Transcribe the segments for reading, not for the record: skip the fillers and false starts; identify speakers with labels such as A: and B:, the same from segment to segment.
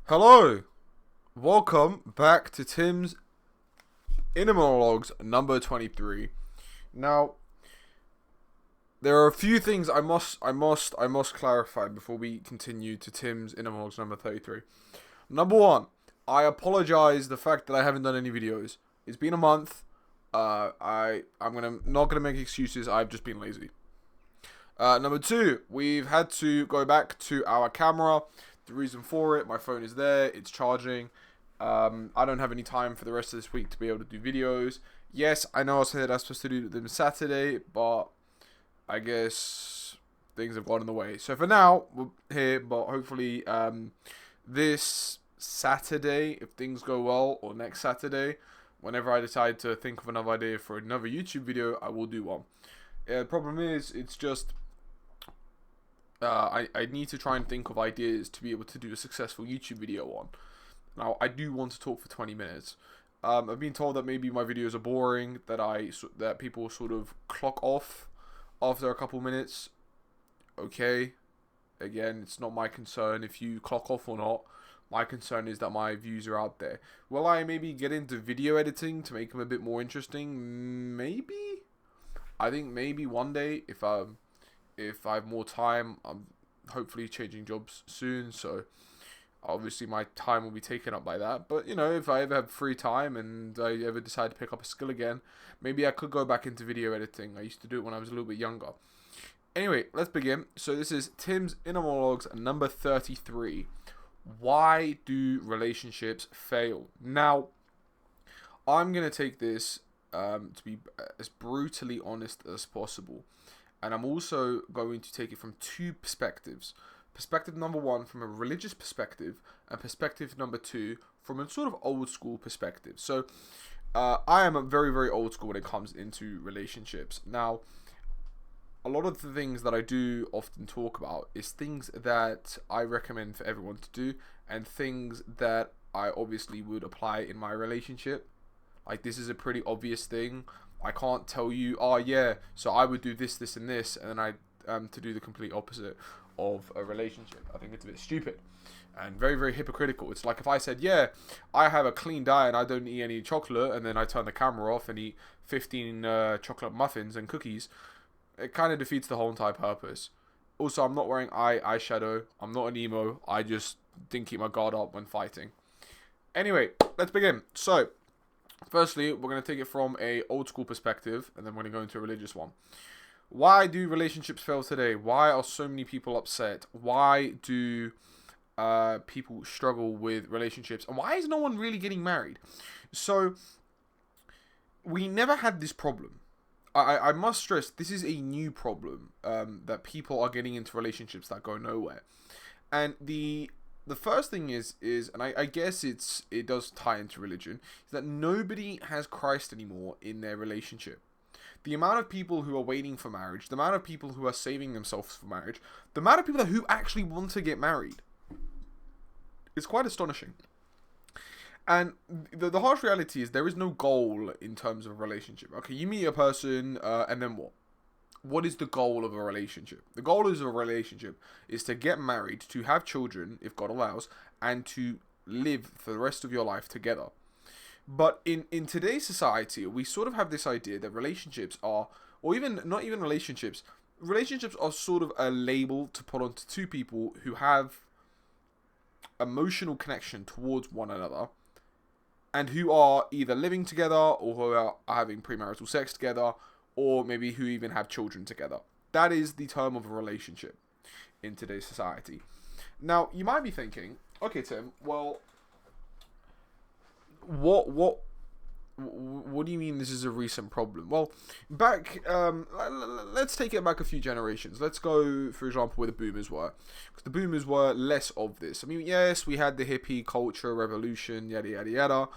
A: Hello, welcome back to Tim's Inner Monologues number 23. Now, there are a few things I must clarify before we continue to Tim's Inner Monologues number 33. Number one, I apologize the fact that I haven't done any videos. It's been a month. I'm not gonna make excuses. I've just been lazy. Number two, we've had to go back to our camera. The reason for it, my phone is there, it's charging. I don't have any time for the rest of this week to be able to do videos. Yes, I know I said I was supposed to do them Saturday, but I guess things have got in the way. So for now, we're here, but hopefully this Saturday, if things go well, or next Saturday, whenever I decide to think of another idea for another YouTube video, I will do one. The problem is, it's just I need to try and think of ideas to be able to do a successful YouTube video on. Now, I do want to talk for 20 minutes. I've been told that maybe my videos are boring, that people sort of clock off after a couple minutes. Okay, again, it's not my concern if you clock off or not. My concern is that my views are out there. Will I maybe get into video editing to make them a bit more interesting? Maybe. I think maybe one day, if I have more time, I'm hopefully changing jobs soon, so obviously my time will be taken up by that. But, if I ever have free time and I ever decide to pick up a skill again, maybe I could go back into video editing. I used to do it when I was a little bit younger. Anyway, let's begin. So this is Tim's Inner Monologues number 33. Why do relationships fail? Now, I'm going to take this to be as brutally honest as possible. And I'm also going to take it from two perspectives. Perspective number one from a religious perspective, and perspective number two from a sort of old school perspective. So I am a very, very old school when it comes into relationships. Now, a lot of the things that I do often talk about is things that I recommend for everyone to do, and things that I obviously would apply in my relationship. Like, this is a pretty obvious thing. I can't tell you, oh yeah, so I would do this, this, and this, and then I to do the complete opposite of a relationship. I think it's a bit stupid and very, very hypocritical. It's like if I said, yeah, I have a clean diet and I don't eat any chocolate, and then I turn the camera off and eat 15 chocolate muffins and cookies, it kind of defeats the whole entire purpose. Also, I'm not wearing eyeshadow. I'm not an emo. I just didn't keep my guard up when fighting. Anyway, let's begin. So, firstly, we're going to take it from a old school perspective, and then we're going to go into a religious one. Why do relationships fail today? Why are so many people upset? Why do people struggle with relationships? And why is no one really getting married? So, we never had this problem. I must stress, this is a new problem, that people are getting into relationships that go nowhere. And the first thing is, and I guess it does tie into religion, is that nobody has Christ anymore in their relationship. The amount of people who are waiting for marriage, the amount of people who are saving themselves for marriage, the amount of people who actually want to get married, is quite astonishing. And the harsh reality is there is no goal in terms of a relationship. Okay, you meet a person, and then what? What is the goal of a relationship? The goal of a relationship is to get married, to have children, if God allows, and to live for the rest of your life together. But in today's society, we sort of have this idea that relationships are, or even not even relationships are sort of a label to put onto two people who have emotional connection towards one another, and who are either living together, or who are having premarital sex together, or maybe who even have children together. That is the term of a relationship in today's society. Now, you might be thinking, okay, Tim, well, what do you mean this is a recent problem? Well, back, let's take it back a few generations. Let's go, for example, where the boomers were. Because the boomers were less of this. I mean, yes, we had the hippie culture, revolution, yada, yada, yada.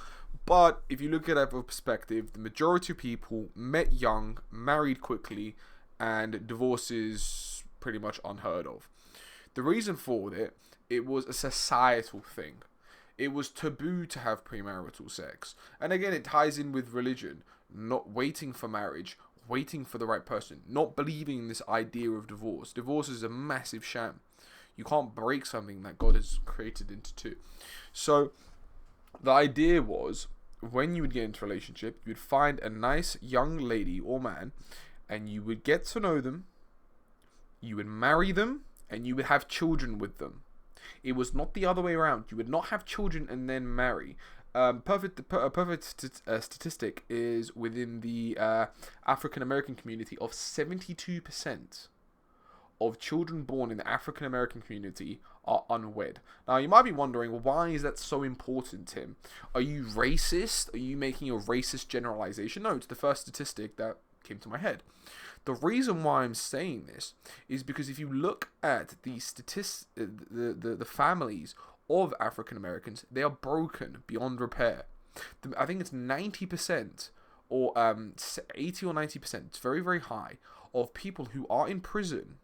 A: But if you look at it from a perspective, the majority of people met young, married quickly, and divorce is pretty much unheard of. The reason for it was a societal thing. It was taboo to have premarital sex. And again, it ties in with religion. Not waiting for marriage, waiting for the right person. Not believing in this idea of divorce. Divorce is a massive sham. You can't break something that God has created into two. So the idea was, when you would get into a relationship, you would find a nice young lady or man, and you would get to know them, you would marry them, and you would have children with them. It was not the other way around. You would not have children and then marry. A perfect statistic is within the African American community of 72% of children born in the African American community are unwed. Now, you might be wondering, well, why is that so important, Tim? Are you racist? Are you making a racist generalization? No, it's the first statistic that came to my head. The reason why I'm saying this is because if you look at the the families of African Americans, they are broken beyond repair. I think it's 90% or 80 or 90%. It's very, very high of people who are in prison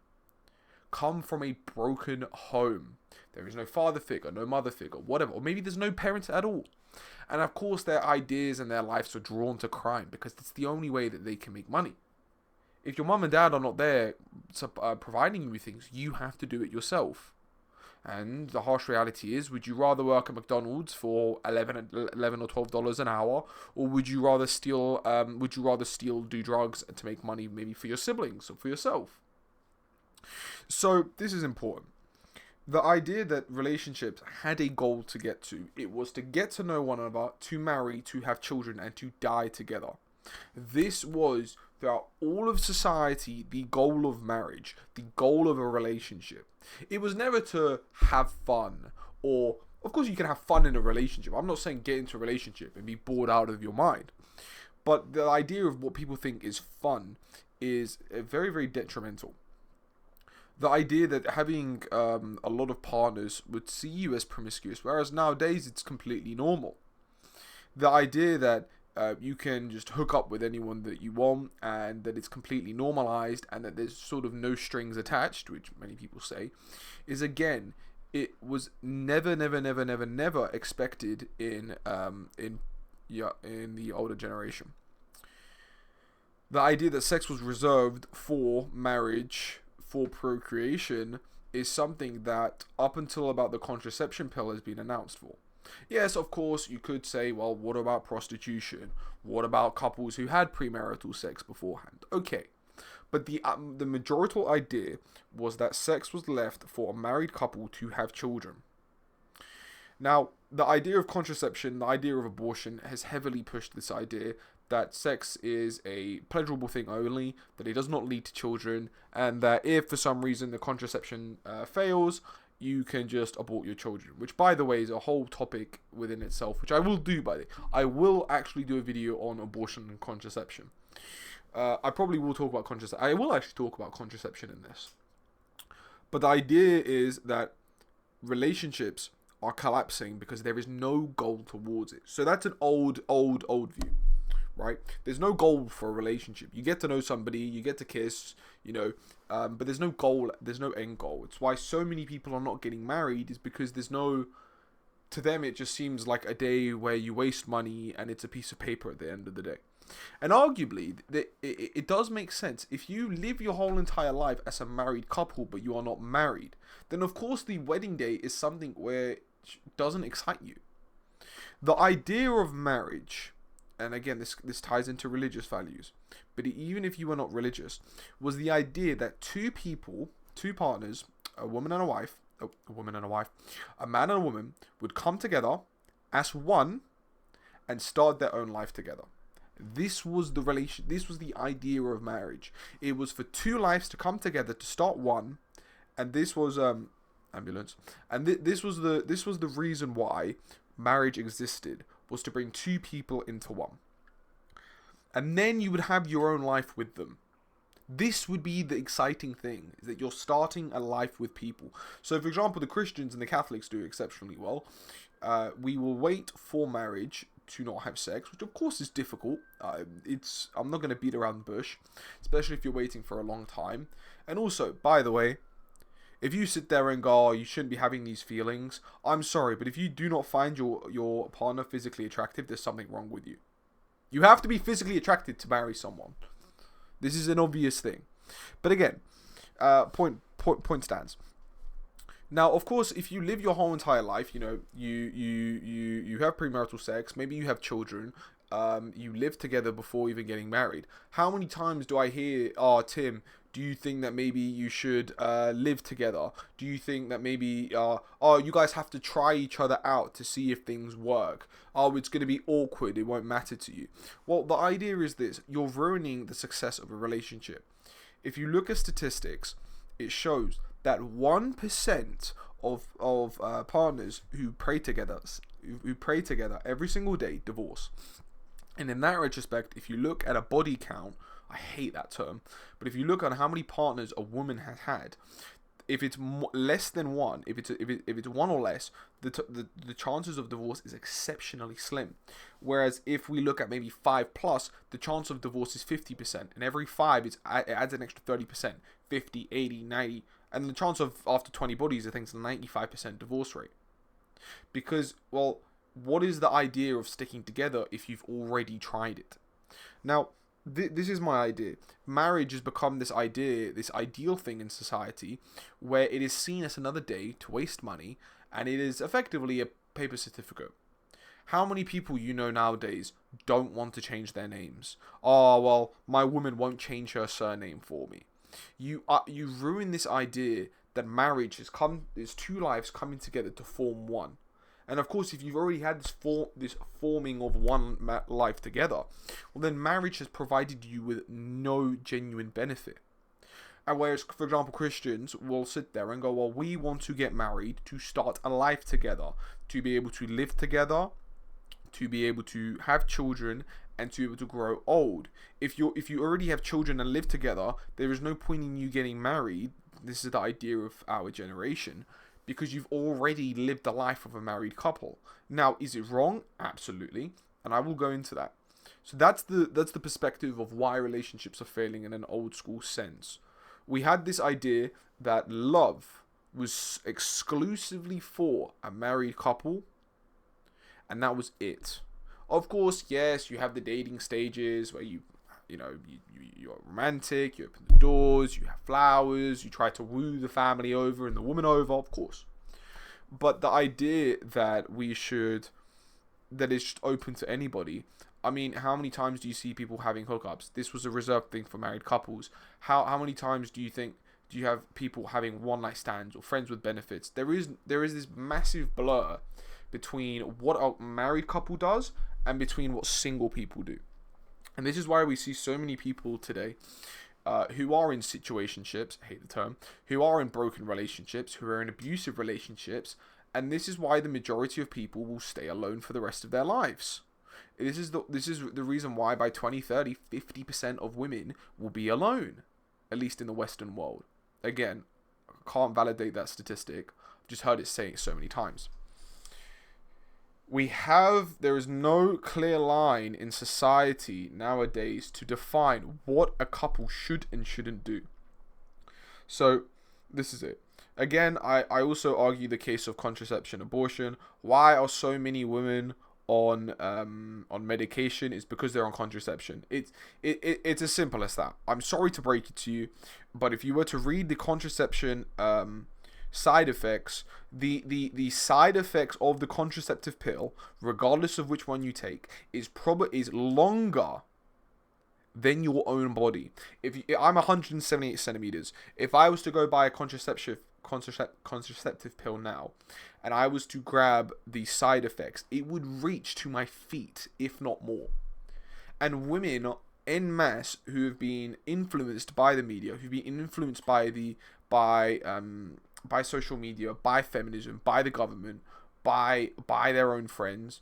A: come from a broken home. There is no father figure, no mother figure, whatever, or maybe there's no parents at all. And of course, their ideas and their lives are drawn to crime because it's the only way that they can make money. If your mum and dad are not there providing you with things, you have to do it yourself. And the harsh reality is, would you rather work at McDonald's for $11 or $12 an hour, or would you rather steal, do drugs to make money, maybe for your siblings or for yourself? So this is important. The idea that relationships had a goal to get to. It was to get to know one another, to marry, to have children, and to die together. This was, throughout all of society, the goal of marriage, the goal of a relationship. It was never to have fun, or, of course you can have fun in a relationship. I'm not saying get into a relationship and be bored out of your mind. But the idea of what people think is fun is very, very detrimental. The idea that having a lot of partners would see you as promiscuous, whereas nowadays it's completely normal. The idea that you can just hook up with anyone that you want, and that it's completely normalized, and that there's sort of no strings attached, which many people say, is again, it was never expected in the older generation. The idea that sex was reserved for marriage, for procreation, is something that up until about the contraception pill has been announced for. Yes, of course, you could say, well, what about prostitution? What about couples who had premarital sex beforehand? Okay, but the majority idea was that sex was left for a married couple to have children. Now, the idea of contraception, the idea of abortion, has heavily pushed this idea that sex is a pleasurable thing only, that it does not lead to children, and that if for some reason the contraception fails, you can just abort your children, which, by the way, is a whole topic within itself, which I will do, by the way. I will actually do a video on abortion and contraception. I probably will talk about contraception. I will actually talk about contraception in this. But the idea is that relationships are collapsing because there is no goal towards it. So that's an old view, right? There's no goal for a relationship. You get to know somebody, you get to kiss, but there's no goal, there's no end goal. It's why so many people are not getting married, is because to them it just seems like a day where you waste money and it's a piece of paper at the end of the day. And arguably, it does make sense. If you live your whole entire life as a married couple but you are not married, then of course the wedding day is something where it doesn't excite you. The idea of marriage, and again, this ties into religious values, but even if you were not religious, was the idea that two partners, a man and a wife, a man and a woman, would come together as one and start their own life together. This was the idea of marriage. It was for two lives to come together to start one, and this was ambulance. And this was the reason why marriage existed, was to bring two people into one. And then you would have your own life with them. This would be the exciting thing, is that you're starting a life with people. So, for example, the Christians and the Catholics do exceptionally well. We will wait for marriage to not have sex, which of course is difficult. I'm not going to beat around the bush, especially if you're waiting for a long time. And also, by the way, if you sit there and go, oh, you shouldn't be having these feelings, I'm sorry, but if you do not find your partner physically attractive, there's something wrong with you. You have to be physically attracted to marry someone. This is an obvious thing. But again, point stands. Now, of course, if you live your whole entire life, you know, you have premarital sex, maybe you have children, you live together before even getting married. How many times do I hear, "Oh, Tim, do you think that maybe you should live together? Do you think that maybe, oh, you guys have to try each other out to see if things work? Oh, it's going to be awkward, it won't matter to you." Well, the idea is this: you're ruining the success of a relationship. If you look at statistics, it shows that 1% of partners who pray together every single day divorce. And in that retrospect, if you look at a body count, I hate that term, but if you look at how many partners a woman has had, if it's less than one, if it's one or less, the chances of divorce is exceptionally slim. Whereas if we look at maybe 5 plus, the chance of divorce is 50%, and every 5 it adds an extra 30%, 50, 80, 90, and the chance of after 20 bodies, I think it's a 95% divorce rate. Because, well, what is the idea of sticking together if you've already tried it? Now, this is my idea. Marriage has become this ideal thing in society, where it is seen as another day to waste money, and it is effectively a paper certificate. How many people you know nowadays don't want to change their names? Oh, well, my woman won't change her surname for me. You ruin this idea that marriage is two lives coming together to form one. And of course, if you've already had this forming of one life together, well, then marriage has provided you with no genuine benefit. And whereas, for example, Christians will sit there and go, well, we want to get married to start a life together, to be able to live together, to be able to have children, and to be able to grow old. If you already have children and live together, there is no point in you getting married. This is the idea of our generation, because you've already lived the life of a married couple. Now, is it wrong? Absolutely, and I will go into that. So that's the perspective of why relationships are failing in an old school sense. We had this idea that love was exclusively for a married couple, and that was it. Of course, yes, you have the dating stages where you're romantic, you open the doors, you have flowers, you try to woo the family over and the woman over, of course. But the idea that it's just open to anybody. I mean, how many times do you see people having hookups? This was a reserved thing for married couples. How many times do you have people having one night stands or friends with benefits? There is this massive blur between what a married couple does and between what single people do. And this is why we see so many people today who are in situationships, I hate the term, who are in broken relationships, who are in abusive relationships, and this is why the majority of people will stay alone for the rest of their lives. This is the reason why by 2030, 50% of women will be alone, at least in the Western world. Again, I can't validate that statistic, I've just heard it saying so many times. There is no clear line in society nowadays to define what a couple should and shouldn't do. So, this is it. Again, I also argue the case of contraception, abortion. Why are so many women on medication? Is because they're on contraception. It's as simple as that. I'm sorry to break it to you, but if you were to read the contraception side effects, the side effects of the contraceptive pill, regardless of which one you take, is longer than your own body. I'm 178 centimeters. If I was to go buy a contraceptive pill now, and I was to grab the side effects, it would reach to my feet, if not more. And women en masse who have been influenced by the media, who've been influenced by social media, by feminism, by the government, by their own friends,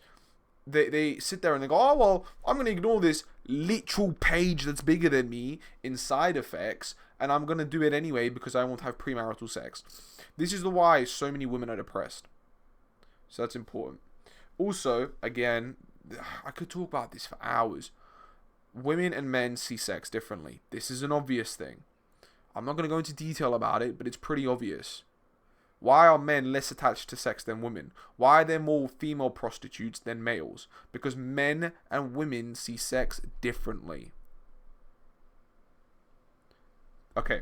A: they sit there and they go, oh, well, I'm going to ignore this literal page that's bigger than me in side effects, and I'm going to do it anyway because I want to have premarital sex. This is why so many women are depressed. So that's important. Also, again, I could talk about this for hours. Women and men see sex differently. This is an obvious thing. I'm not going to go into detail about it, but it's pretty obvious. Why are men less attached to sex than women? Why are there more female prostitutes than males? Because men and women see sex differently. Okay,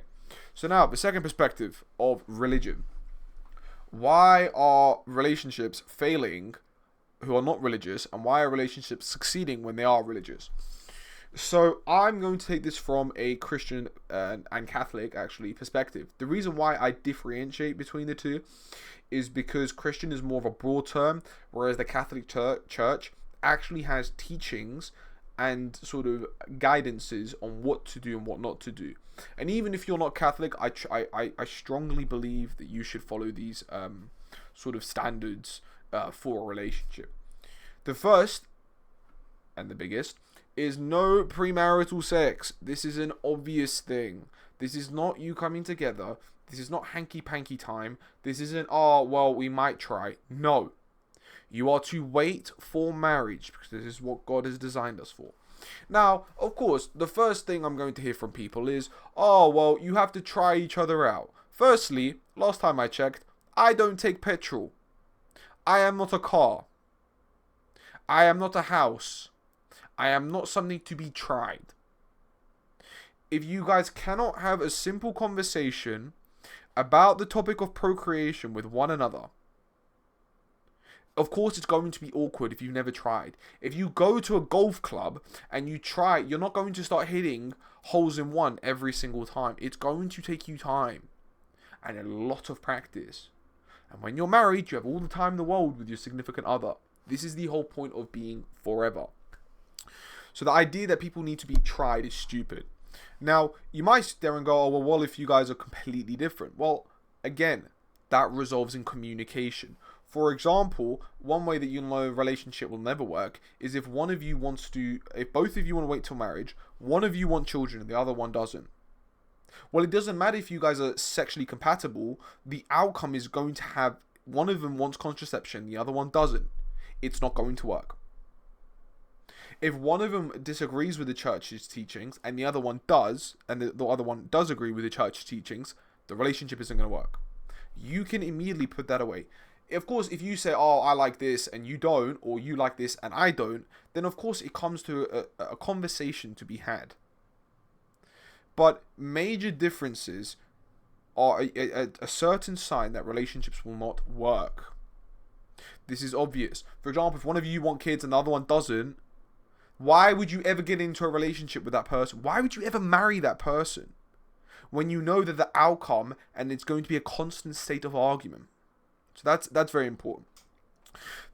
A: so now the second perspective of religion. why are relationships failing who are not religious, and why are relationships succeeding when they are religious? So I'm going to take this from a Christian and Catholic actually perspective. The reason why I differentiate between the two is because Christian is more of a broad term, whereas the Catholic Church actually has teachings and sort of guidances on what to do and what not to do. And even if you're not Catholic, I strongly believe that you should follow these sort of standards for a relationship. The first and the biggest is no premarital sex. This is an obvious thing. This is not you coming together. This is not hanky-panky time. This isn't, oh, well, we might try. No. You are to wait for marriage, because this is what God has designed us for. Now, of course, the first thing I'm going to hear from people is, oh, well, you have to try each other out. Firstly, last time I checked, I don't take petrol. I am not a car. I am not a house. I am not something to be tried. If you guys cannot have a simple conversation about the topic of procreation with one another, of course it's going to be awkward if you've never tried. If you go to a golf club and you try, you're not going to start hitting holes in one every single time. It's going to take you time and a lot of practice. And when you're married, you have all the time in the world with your significant other. This is the whole point of being forever. So the idea that people need to be tried is stupid. Now, you might sit there and go, oh, well, what if you guys are completely different? Well, again, that resolves in communication. For example, one way that you know a relationship will never work is if one of you wants to, if both of you want to wait till marriage, one of you want children and the other one doesn't. Well, it doesn't matter if you guys are sexually compatible, the outcome is going to have, one of them wants contraception, the other one doesn't. It's not going to work. If one of them disagrees with the church's teachings and the other one does, and the other one does agree with the church's teachings, the relationship isn't going to work. You can immediately put that away. Of course, if you say, oh, I like this and you don't, or you like this and I don't, then of course it comes to a conversation to be had. But major differences are a certain sign that relationships will not work. This is obvious. For example, if one of you want kids and the other one doesn't, why would you ever get into a relationship with that person? Why would you ever marry that person when you know that the outcome and it's going to be a constant state of argument? So that's very important.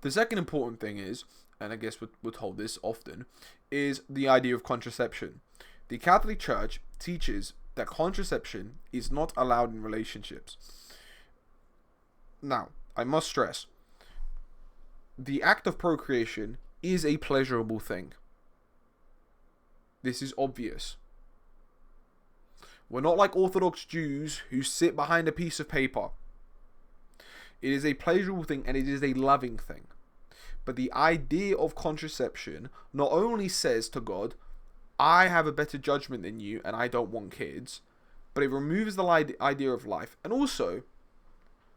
A: The second important thing is, and I guess we're told this often, is the idea of contraception. The Catholic Church teaches that contraception is not allowed in relationships. Now, I must stress, the act of procreation is a pleasurable thing. This is obvious. We're not like Orthodox Jews who sit behind a piece of paper. It is a pleasurable thing and it is a loving thing. But the idea of contraception not only says to God, I have a better judgment than you and I don't want kids, but it removes the idea of life. And also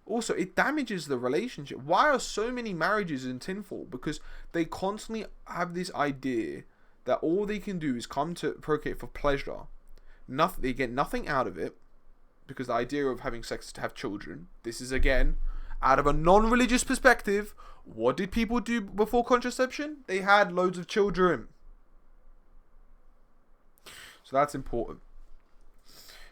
A: it damages the relationship. Why are so many marriages in tinfoil? Because they constantly have this idea that all they can do is come to procreate for pleasure. They get nothing out of it, because the idea of having sex is to have children. This is, again, out of a non-religious perspective. What did people do before contraception? They had loads of children. So that's important.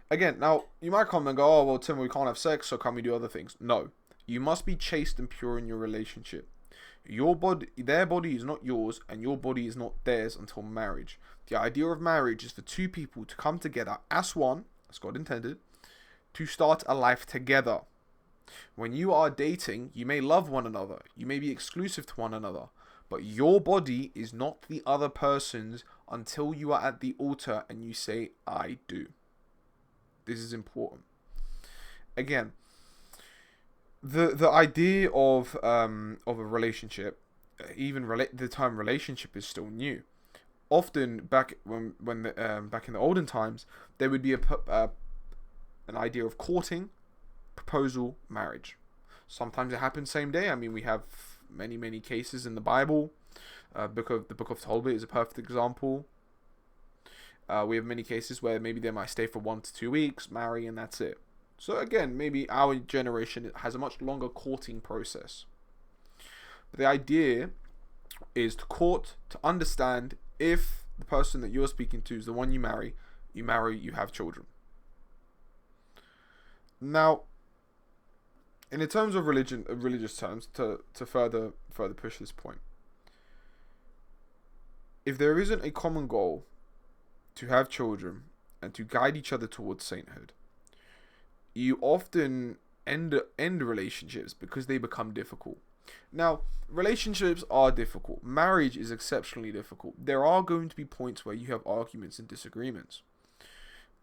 A: Again, now, you might come and go, oh, well, Tim, we can't have sex, so can we do other things? No. You must be chaste and pure in your relationship. Their body is not yours, and your body is not theirs until marriage. The idea of marriage is for two people to come together as one, as God intended, to start a life together. When you are dating, you may love one another, you may be exclusive to one another, but your body is not the other person's until you are at the altar and you say, I do. This is important. Again, the idea of a relationship, the term relationship is still new. Often back back in the olden times, there would be an idea of courting, proposal, marriage. Sometimes it happens same day. I mean, we have many cases in the Bible. The book of Tobit is a perfect example. We have many cases where maybe they might stay for 1 to 2 weeks, marry, and that's it. So again, maybe our generation has a much longer courting process. But the idea is to court, to understand if the person that you're speaking to is the one you marry, you have children. Now, in terms of religious terms, to further push this point, if there isn't a common goal to have children and to guide each other towards sainthood, you often end relationships because they become difficult. Now, relationships are difficult. Marriage is exceptionally difficult. There are going to be points where you have arguments and disagreements.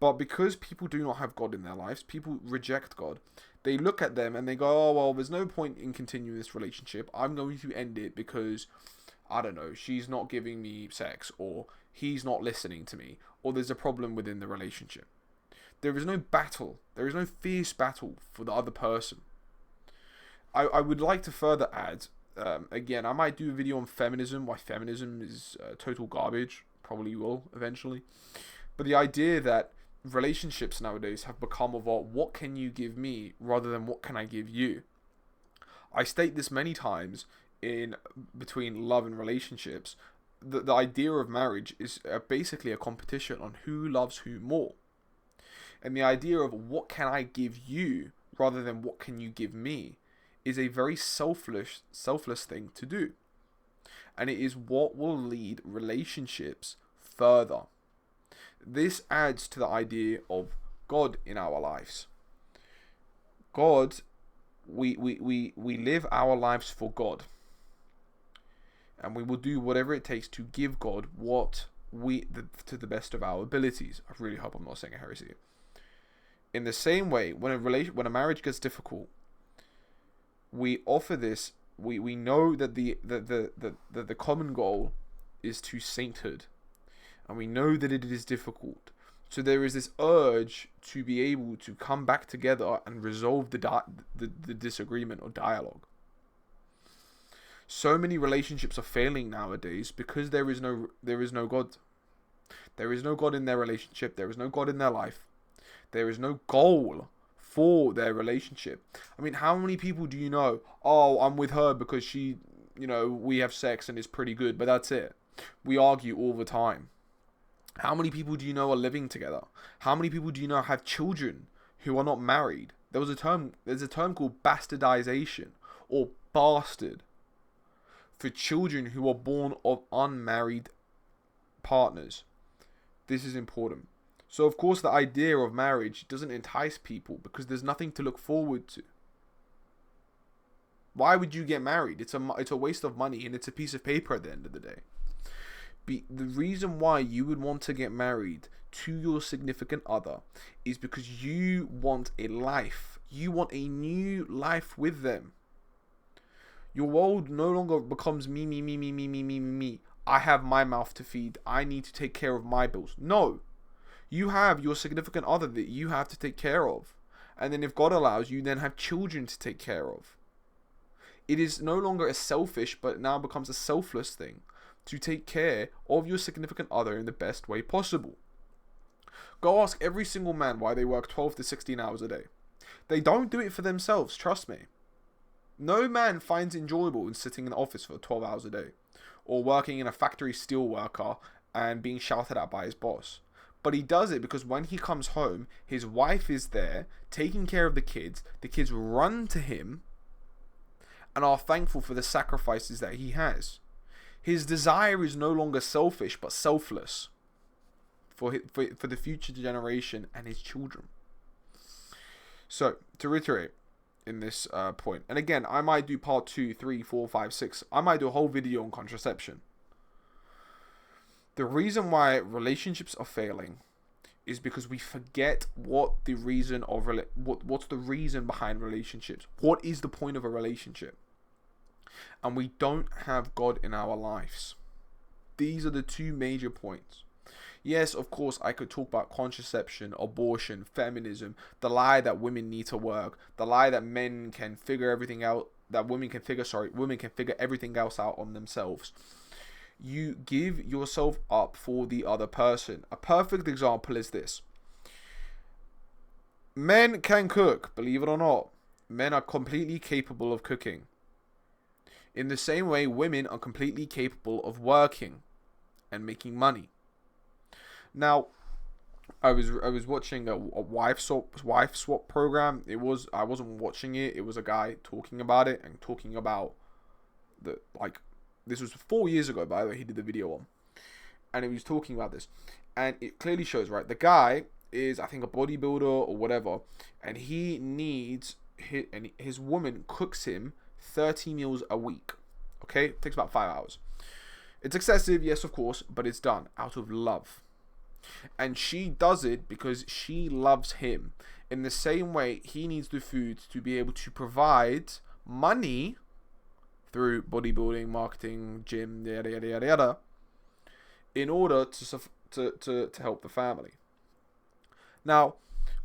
A: But because people do not have God in their lives, people reject God. They look at them and they go, oh, well, there's no point in continuing this relationship. I'm going to end it because, I don't know, she's not giving me sex, or he's not listening to me, or there's a problem within the relationship. There is no battle. There is no fierce battle for the other person. I would like to further add, again, I might do a video on feminism, why feminism is total garbage. Probably will, eventually. But the idea that relationships nowadays have become about what can you give me rather than what can I give you. I state this many times in between love and relationships. The idea of marriage is basically a competition on who loves who more. And the idea of what can I give you rather than what can you give me is a very selfless thing to do. And it is what will lead relationships further. This adds to the idea of God in our lives. God, we live our lives for God. And we will do whatever it takes to give God to the best of our abilities. I really hope I'm not saying a heresy. In the same way, when a marriage gets difficult, we offer this. We know that the common goal is to sainthood, and we know that it is difficult. So there is this urge to be able to come back together and resolve the disagreement or dialogue. So many relationships are failing nowadays because there is no God. There is no God in their relationship. There is no God in their life. There is no goal for their relationship. I mean, how many people do you know? Oh, I'm with her because she, we have sex and it's pretty good, but that's it. We argue all the time. How many people do you know are living together? How many people do you know have children who are not married? There's a term called bastardization or bastard for children who are born of unmarried partners. This is important. So, of course, the idea of marriage doesn't entice people because there's nothing to look forward to. Why would you get married? It's a waste of money and it's a piece of paper at the end of the day. The reason why you would want to get married to your significant other is because you want a life. You want a new life with them. Your world no longer becomes me. I have my mouth to feed. I need to take care of my bills. No. You have your significant other that you have to take care of. And then if God allows, you then have children to take care of. It is no longer a selfish, but now becomes a selfless thing to take care of your significant other in the best way possible. Go ask every single man why they work 12 to 16 hours a day. They don't do it for themselves, trust me. No man finds enjoyable in sitting in the office for 12 hours a day, or working in a factory steel worker and being shouted at by his boss. But he does it because when he comes home, his wife is there, taking care of the kids run to him and are thankful for the sacrifices that he has. His desire is no longer selfish, but selfless for the future generation and his children. So, to reiterate in this point, and again, I might do part 2, 3, 4, 5, 6. I might do a whole video on contraception. The reason why relationships are failing is because we forget what's the reason behind relationships. What is the point of a relationship? And we don't have God in our lives. These are the two major points. Yes, of course, I could talk about contraception, abortion, feminism, the lie that women need to work, the lie that men can figure everything out, that women can figure everything else out on themselves. You give yourself up for the other person. A perfect example is this. Men can cook, believe it or not. Men are completely capable of cooking. In the same way, women are completely capable of working and making money. Now, I was watching a wife swap program. I wasn't watching it. It was a guy talking about it and talking about the like. This was 4 years ago, by the way. He did the video on, and he was talking about this, and it clearly shows, right. The guy is, I think, a bodybuilder or whatever, and he needs his woman cooks him 30 meals a week. Okay, it takes about 5 hours. It's excessive, yes, of course, but it's done out of love. And she does it because she loves him. In the same way, he needs the food to be able to provide money through bodybuilding, marketing, gym, yada yada yada yada, in order to help the family. Now,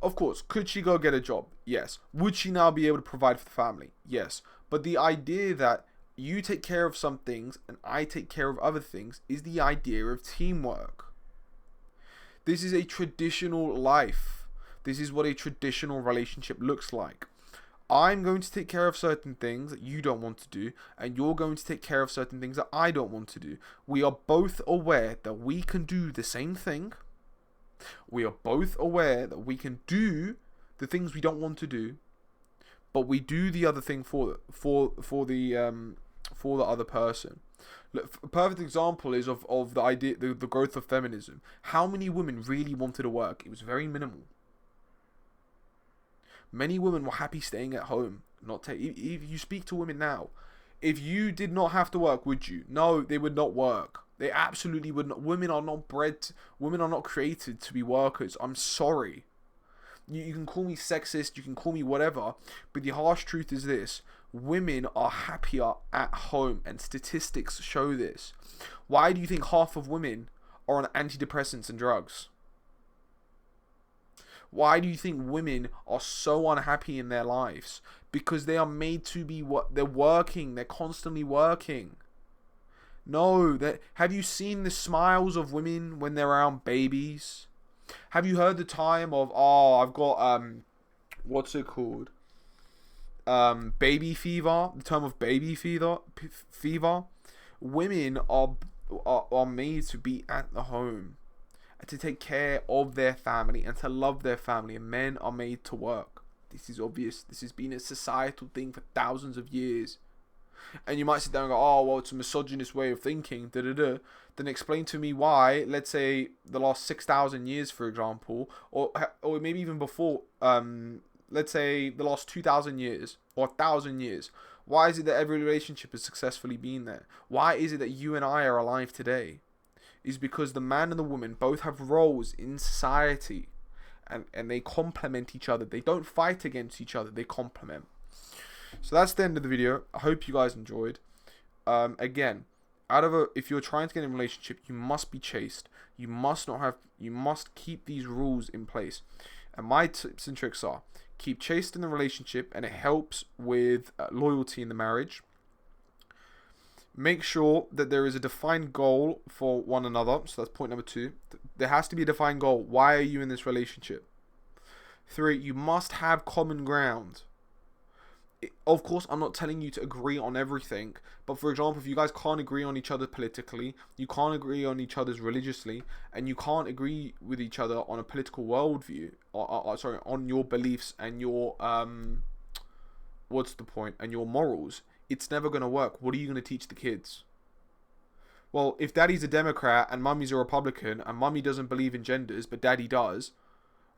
A: of course, could she go get a job? Yes. Would she now be able to provide for the family? Yes. But the idea that you take care of some things and I take care of other things is the idea of teamwork. This is a traditional life. This is what a traditional relationship looks like. I'm going to take care of certain things that you don't want to do, and you're going to take care of certain things that I don't want to do. We are both aware that we can do the same thing. We are both aware that we can do the things we don't want to do, but we do the other thing for the other person. Look, a perfect example is of the idea, the growth of feminism. How many women really wanted to work? It was very minimal. Many women were happy staying at home. If you speak to women now, if you did not have to work, would you? No, they would not work. They absolutely would not. Women are not created to be workers. I'm sorry. You can call me sexist, you can call me whatever, but the harsh truth is this: women are happier at home, and statistics show this. Why do you think half of women are on antidepressants and drugs? Why do you think women are so unhappy in their lives? Because they are made to be they're working, they're constantly working. No, have you seen the smiles of women when they're around babies? Have you heard the time of, I've got, what's it called? Baby fever, the term of baby fever. Women are made to be at the home and to take care of their family and to love their family, and men are made to work. This is obvious. This has been a societal thing for thousands of years. And you might sit down and go, well, it's a misogynist way of thinking, Then explain to me why, let's say, the last 6,000 years, for example, or maybe even before, let's say the last 2,000 years or 1,000 years, why is it that every relationship has successfully been there? Why is it that you and I are alive today? Is because the man and the woman both have roles in society, and they complement each other. They don't fight against each other, they complement. So that's the end of the video. I hope you guys enjoyed. Again, if you're trying to get in a relationship, you must be chaste. You must keep these rules in place. And my tips and tricks are: keep chaste in the relationship, and it helps with loyalty in the marriage. Make sure that there is a defined goal for one another. So that's point number 2. There has to be a defined goal. Why are you in this relationship? 3, you must have common ground. Of course, I'm not telling you to agree on everything, but for example, if you guys can't agree on each other politically, you can't agree on each other's religiously, and you can't agree with each other on a political worldview, on your beliefs and your what's the point, and your morals, it's never going to work. What are you going to teach the kids? Well, if daddy's a Democrat and mummy's a Republican and mummy doesn't believe in genders but daddy does,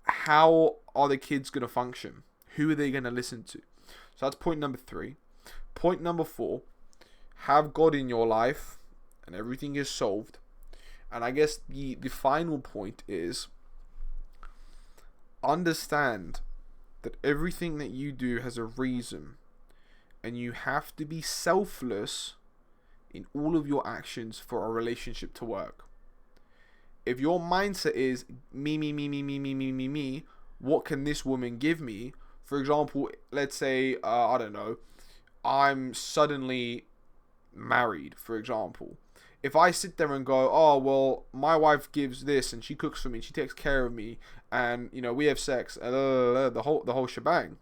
A: how are the kids going to function? Who are they going to listen to? So that's point number 3. Point number 4, have God in your life and everything is solved. And I guess the final point is, understand that everything that you do has a reason, and you have to be selfless in all of your actions for a relationship to work. If your mindset is me, what can this woman give me? For example, let's say, I don't know, I'm suddenly married, for example. if I sit there and go, oh, well, my wife gives this and she cooks for me, she takes care of me, and, you know, we have sex, the whole shebang.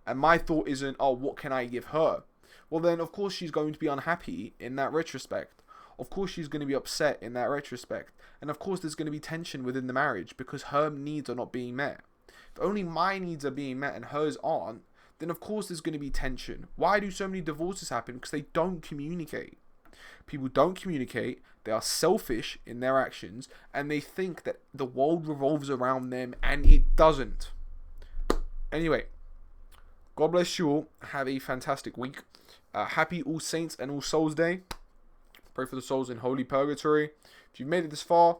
A: And my thought isn't, oh, what can I give her? Well, then, of course, she's going to be unhappy in that retrospect. Of course, she's going to be upset in that retrospect. And of course, there's going to be tension within the marriage because her needs are not being met. If only my needs are being met and hers aren't, then of course there's going to be tension. Why do so many divorces happen? Because they don't communicate. People don't communicate, they are selfish in their actions, and they think that the world revolves around them, and it doesn't. Anyway, God bless you all. Have a fantastic week. Happy All Saints and All Souls Day. Pray for the souls in holy purgatory. If you've made it this far,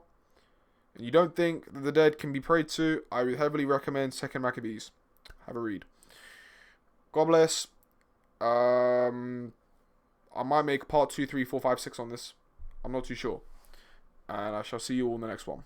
A: and you don't think that the dead can be prayed to, I would heavily recommend 2nd Maccabees. Have a read. God bless. I might make part 2, 3, 4, 5, 6 on this. I'm not too sure. And I shall see you all in the next one.